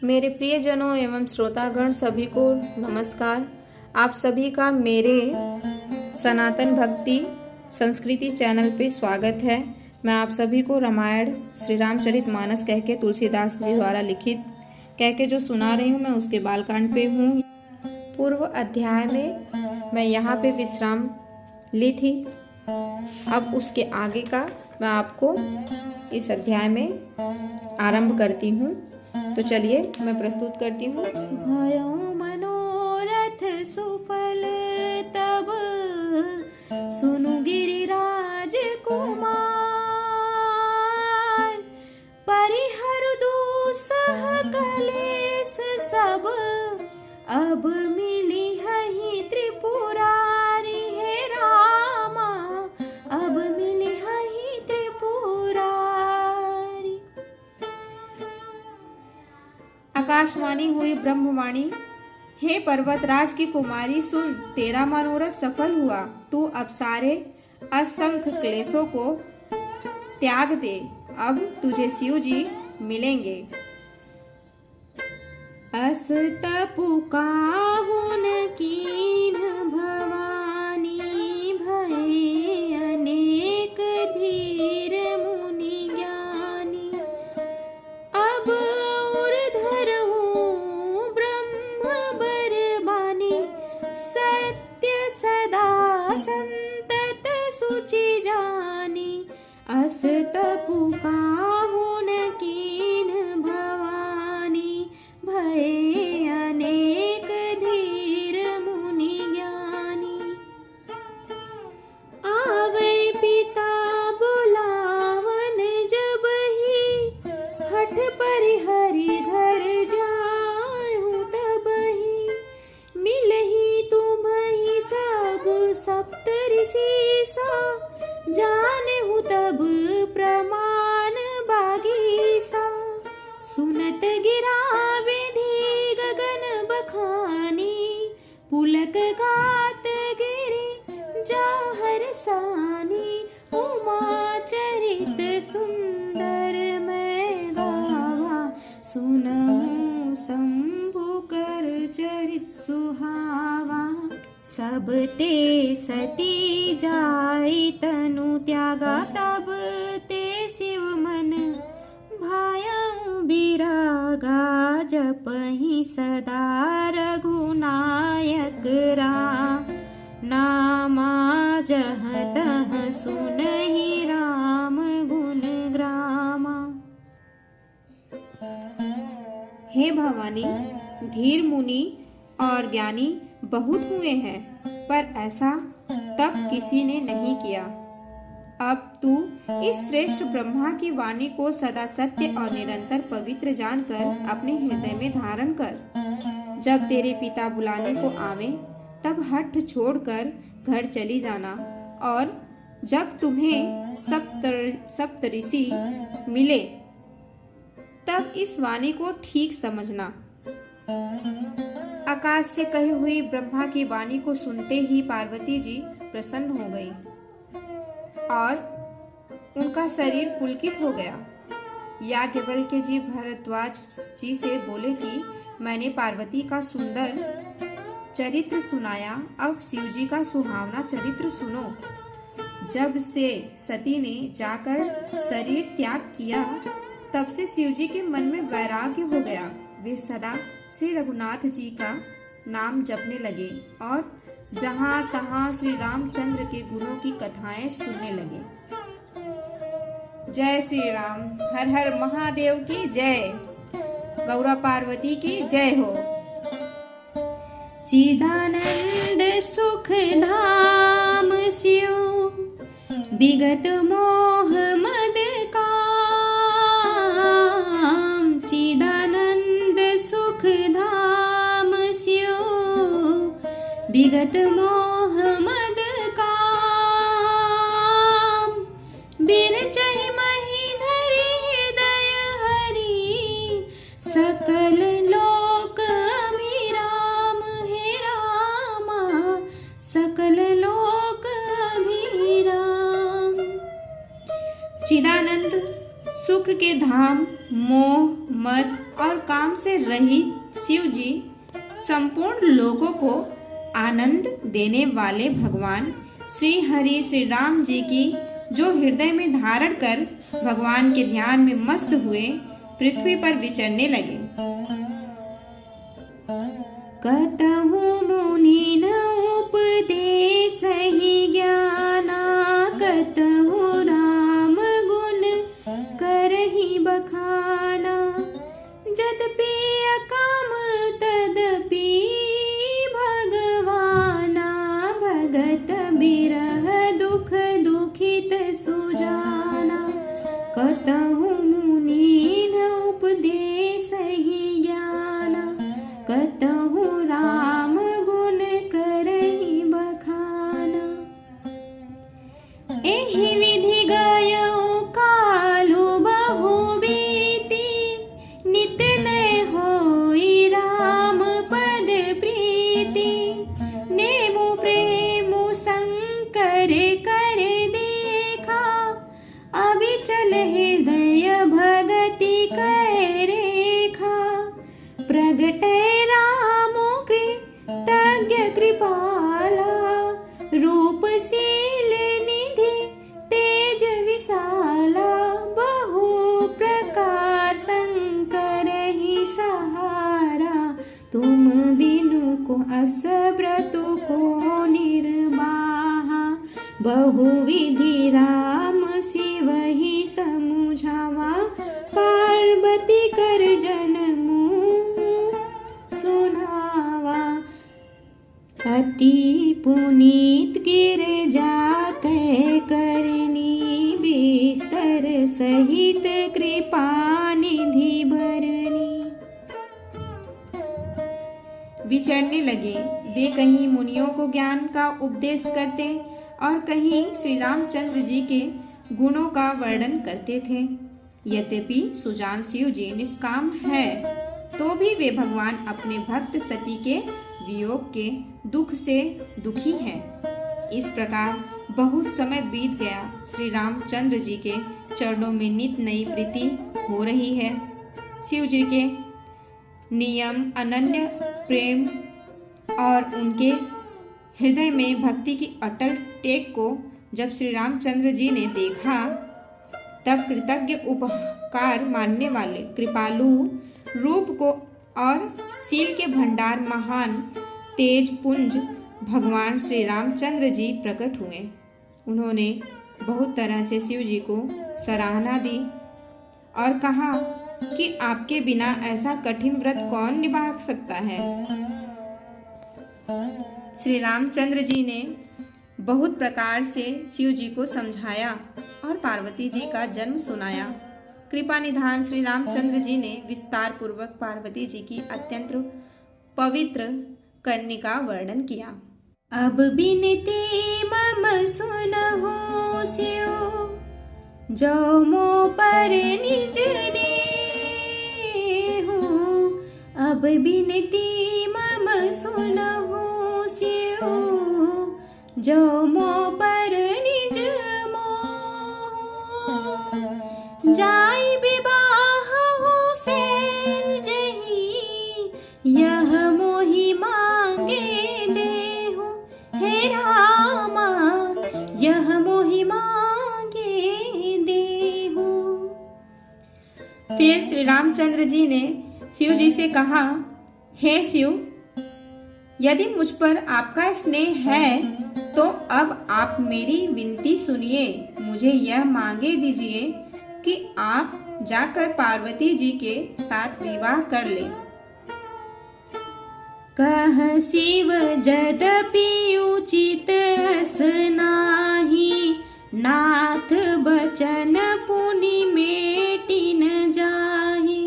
मेरे प्रियजनों एवं श्रोतागण सभी को नमस्कार। आप सभी का मेरे सनातन भक्ति संस्कृति चैनल पे स्वागत है। मैं आप सभी को रामायण श्री रामचरितमानस कह के तुलसीदास जी द्वारा लिखित कह के जो सुना रही हूँ, मैं उसके बालकांड पे हूँ। पूर्व अध्याय में मैं यहाँ पे विश्राम ली थी। अब उसके आगे का मैं आपको इस अध्याय में आरंभ करती हूँ। तो चलिए मैं प्रस्तुत करती हूँ। भयो मनोरथ सुफल तब सुनु गिरिराज कुमार, परिहर दुसह कलेस सब अब मिली हहि त्रिपुरारी। हे रामा अब मिली हहि त्रिपुरारी। आकाशवाणी हुई ब्रह्मवाणी, हे पर्वतराज की कुमारी सुन, तेरा मनोरथ सफल हुआ। तू अब सारे असंख्य क्लेशों को त्याग दे, अब तुझे शिव जी मिलेंगे। अस तपु काहुन कीन भवानी, भये अनेक धीर मुनि ज्ञानी। अब उर्धर हूँ ब्रह्म बरबानी, सत्य सदा संतत सुचि जानी। अस तपु काहुन कीन भवानी, भये अनेक धीर मुनि ज्ञानी। आवे पिता बुलावन जब ही, हठ परिहरि घर जाऊं तब ही। मिलही तुम्हि सब सप्तऋषि सा, जानहु तब प्रमाण बागीसा। सुनत गिरा विधि गगन बखानी, पुलक गात गिरि जाहर सानी। उमा चरित सुंदर मैं गावा, सुनहु शंभु कर चरित सुहावा। सब ते सती जाई तनु त्यागा, तब ते शिव मन भाया बिरागा। जपहि सदा रघुनायक राम, नामा जह तह सुनहि राम गुण ग्रामा। हे भवानी, धीर मुनि और ज्ञानी बहुत हुए हैं, पर ऐसा तब किसी ने नहीं किया। अब तू इस श्रेष्ठ ब्रह्मा की वाणी को सदा सत्य और निरंतर पवित्र जानकर अपने हृदय में धारण कर। जब तेरे पिता बुलाने को आवे, तब हठ छोड़कर घर चली जाना, और जब तुम्हें सप्तऋषि मिले, तब इस वाणी को ठीक समझना। आकाश से कही हुई ब्रह्मा की वाणी को सुनते ही पार्वती जी प्रसन्न हो गई और उनका शरीर पुलकित हो गया। याज्ञवल्क्य जी भरद्वाज जी से बोले कि मैंने पार्वती का सुंदर चरित्र सुनाया, अब शिव जी का सुहावना चरित्र सुनो। जब से सती ने जाकर शरीर त्याग किया, तब से शिव जी के मन में वैराग्य हो गया। वे सदा श्री रघुनाथ जी का नाम जपने लगे और जहाँ तहाँ श्री रामचंद्र के गुणों की कथाएं सुनने लगे। जय श्री राम। हर हर महादेव की जय। गौरा पार्वती की जय हो। चिदानंद सुख धाम शिव, विगत मोह मद काम। चिदानंद सुख धाम शिव, विगत मोह मद काम। बिरचहि मही धरि हृदय हरि, सकल लोक अभिराम। हे रामा सकल लोक अभिराम। चिदानंद सुख के धाम, मोह मद और काम से रहित शिव जी संपूर्ण लोगों को आनंद देने वाले भगवान श्री हरि श्री राम जी की जो हृदय में धारण कर भगवान के ध्यान में मस्त हुए पृथ्वी पर विचरने लगे। कतहु मुनि न उपदेश ही ज्ञाना, कतहु राम गुण करहि बखाना। जदपि अकाम तदपि भगवाना, भगत बिरह दुख दुखित सुजाना। कतहु मुनि न उपदेश ही ज्ञाना, कतहु राम गुण करहि बखाना। एहि विधि गयो कालु बहु बीती, नित न होई राम पद प्रीति। नेमु प्रेमु शंकर कर देखा, अविचल हृदय भगति कै रेखा। प्रगट रामो कृतज्ञ कृपाला, रूपशील निधि तेज विशाला। बहु प्रकार शंकर ही सहारा, तुम बिनु को असब्रतु को निर्वाहा। बहु विधि राम शिव ही समुझावा, पार्वती कर जन्मु सुनावा। अति पुनीत गिरजा कै करनी, बिस्तर सहित कृपा निधि भरनी। विचरने लगे। वे कहीं मुनियों को ज्ञान का उपदेश करते और कहीं श्री रामचंद्र जी के गुणों का वर्णन करते थे। यद्यपि सुजान शिव जी निष्काम है तो भी वे भगवान अपने भक्त सती के वियोग के दुख से दुखी हैं। इस प्रकार बहुत समय बीत गया। श्री रामचंद्र जी के चरणों में नित नई प्रीति हो रही है। शिव जी के नियम, अनन्य प्रेम और उनके हृदय में भक्ति की अटल टेक को जब श्री रामचंद्र जी ने देखा, तब कृतज्ञ उपकार मानने वाले कृपालु रूप को और शील के भंडार महान तेज पुंज भगवान श्री रामचंद्र जी प्रकट हुए। उन्होंने बहुत तरह से शिव जी को सराहना दी और कहा कि आपके बिना ऐसा कठिन व्रत कौन निभा सकता है। श्री रामचंद्र जी ने बहुत प्रकार से शिव जी को समझाया और पार्वती जी का जन्म सुनाया। कृपा निधान श्री रामचंद्र जी ने विस्तार पूर्वक पार्वती जी की अत्यंत पवित्र करने का वर्णन किया। अब बिनती मम सुनहु शिव, जो मो पर निज देहु। अब बिनती मम सुनहु शिव, जो मो पर निज मोहु। जाई विवाहु सैल जही, यह मोहि मांगे देहु। हे रामा, यह मोहि मांगे देहु। फिर श्री रामचंद्र जी ने शिव जी से कहा, हे शिव, यदि मुझ पर आपका स्नेह है तो अब आप मेरी विनती सुनिए। मुझे यह मांगे दीजिए कि आप जाकर पार्वती जी के साथ विवाह कर ले। कह शिव यद्यपि उचित अस नाही, नाथ बचन पुनि मेटि न जाहि।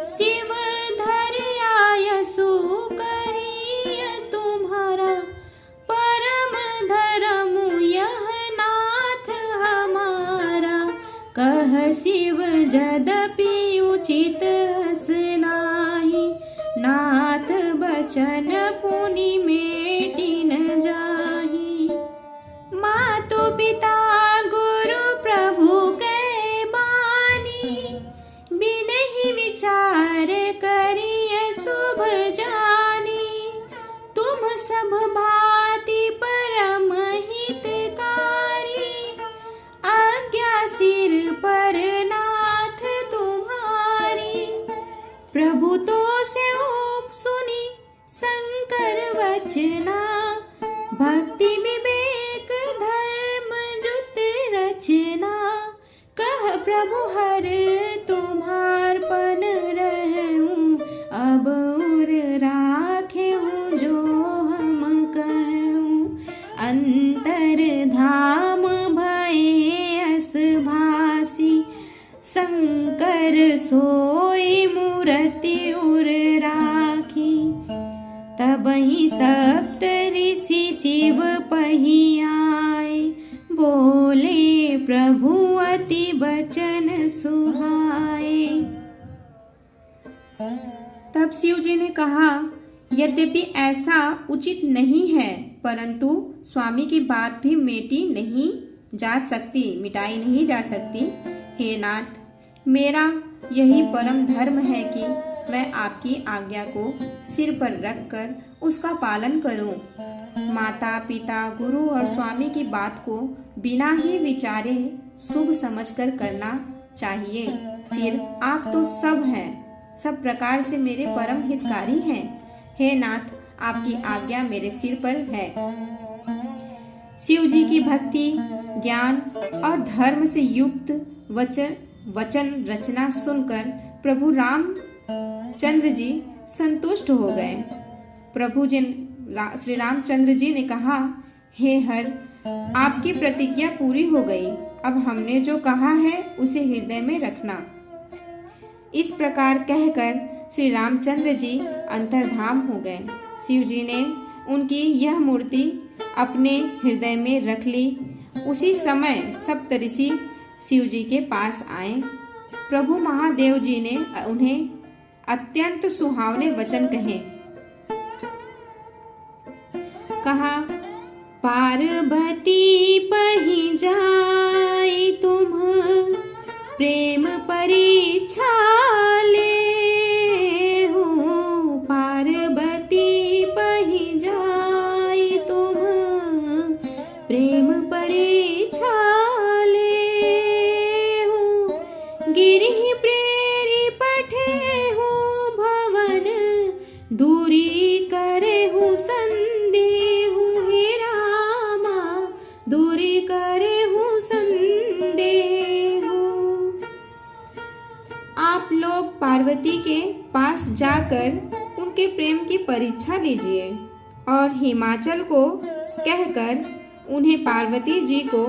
शिव धर आयसु करिय तुम्हारा, परम धर्म यह नाथ हमारा। कह शिव यद्यपि उचित अस नाही, नाथ बचन पुनि मेटि न जाहि। मातु पिता गुरु प्रभु कै बानी, बिनहि विचार प्रभु तो स्यो सुनी शंकर वचना, भक्ति विवेक धर्म जुत रचना। कह प्रभु हर तुम्हार पन रहूं, अब उर राखे हूँ जो हम कहूं। अंतर धाम भये अस भासी, शंकर सोई मूर्ति उर राखी। तबहि सप्त ऋषि शिव पही आए, बोले प्रभु अति बचन सुहाए। तब शिव जी ने कहा, यद्यपि ऐसा उचित नहीं है, परंतु स्वामी की बात भी मिटाई नहीं जा सकती। हे नाथ, मेरा यही परम धर्म है कि मैं आपकी आज्ञा को सिर पर रखकर उसका पालन करूं। माता पिता गुरु और स्वामी की बात को बिना ही विचारे शुभ समझकर करना चाहिए। फिर आप तो सब हैं, सब प्रकार से मेरे परम हितकारी हैं। हे नाथ, आपकी आज्ञा मेरे सिर पर है। शिव जी की भक्ति, ज्ञान और धर्म से युक्त वचन रचना सुनकर प्रभु रामचंद्र जी संतुष्ट हो गए। श्री रामचंद्र जी ने कहा, हे हर, आपकी प्रतिज्ञा पूरी हो गई। अब हमने जो कहा है उसे हृदय में रखना। इस प्रकार कहकर श्री रामचंद्र जी अंतर्धाम हो गए। शिव जी ने उनकी यह मूर्ति अपने हृदय में रख ली। उसी समय सप्तऋषि शिव जी के पास आए। प्रभु महादेव जी ने उन्हें अत्यंत सुहावने वचन कहा, पार्वती पही जाई तुम प्रेम परीक्षा ले हो। पार्वती पही जाई तुम प्रेम परीक्षा ले हो। गिरि प्रेरी पठे हो भवन, दूरी करे हूँ संदेहु। हे रामा, दूरी करे हूँ संदेहु। आप लोग पार्वती के पास जाकर उनके प्रेम की परीक्षा लीजिए और हिमाचल को कहकर उन्हें पार्वती जी को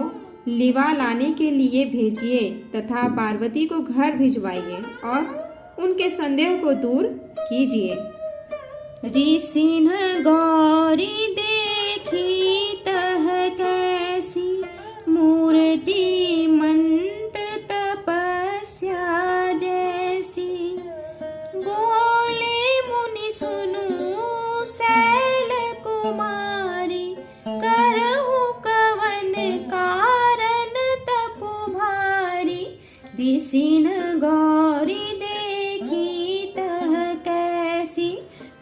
लिवा लाने के लिए भेजिए तथा पार्वती को घर भिजवाइए और उनके संदेह को दूर कीजिए। ऋषिन गौरी देखी तह कैसी, मूर्ति मंत तपस्या जैसी। बोले मुनि सुनु शैल कुमारी, करहु कवन कारण तपु भारी। ऋषिन गौरी देखी तह कैसी,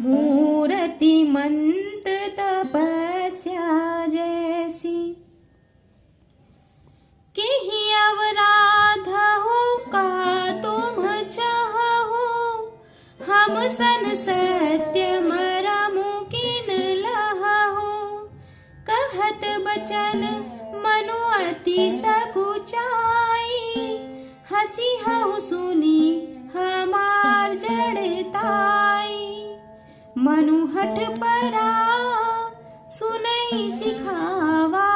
मूर्ति मंत तपस्या जैसी। किहि अवराध हो का तुम चाहो, हम सन सत्य मरमु किन लहो। कहत बचन मनु अति सकुचाई, हसी हहु सुनी हमार जड़ताई। मनु हठ परा सुनई सिखावा,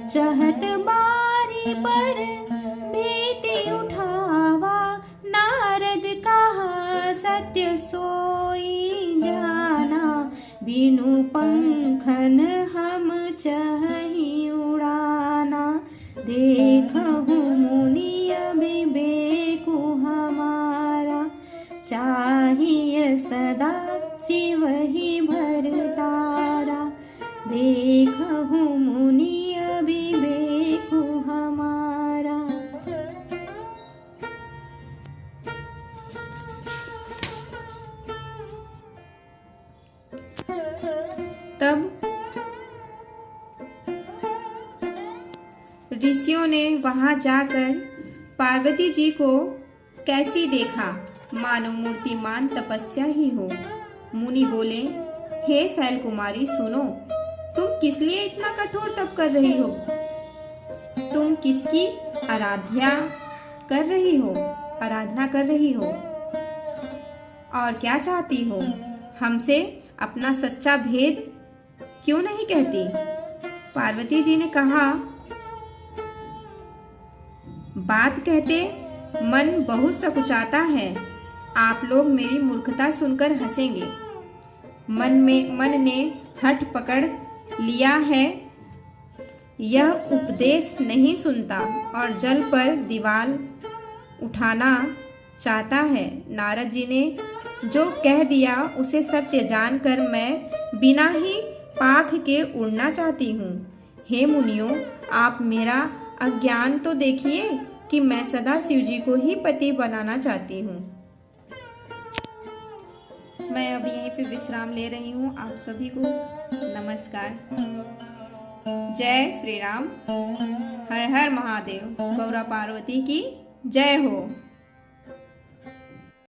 चहत बारी पर बेटी उठावा। नारद कहा सत्य सोई जाना, बिनु पंखन हम चही उड़ाना। देखहु मुनि अविवेकु हमारा, चाहिए सदा शिव ही भरतारा। देखहु मुनि अविवेकु हमारा। तब ऋषियों ने वहां जाकर पार्वती जी को कैसी देखा मानो मूर्तिमान तपस्या ही हो। मुनि बोले, हे शैल कुमारी सुनो, तुम किस लिए इतना कठोर तप कर रही हो? तुम किसकी आराधना कर रही हो और क्या चाहती हो? हमसे अपना सच्चा भेद क्यों नहीं कहती? पार्वती जी ने कहा, बात कहते मन बहुत सकुचाता है। आप लोग मेरी मूर्खता सुनकर हंसेंगे। मन ने हठ पकड़ लिया है, यह उपदेश नहीं सुनता और जल पर दीवार उठाना चाहता है। नारद जी ने जो कह दिया उसे सत्य जानकर मैं बिना ही पाख के उड़ना चाहती हूँ। हे मुनियों, आप मेरा अज्ञान तो देखिए कि मैं सदा शिव जी को ही पति बनाना चाहती हूँ। मैं अब यहीं पे विश्राम ले रही हूँ। आप सभी को नमस्कार। जय श्री राम। हर हर महादेव। गौरा पार्वती की जय हो।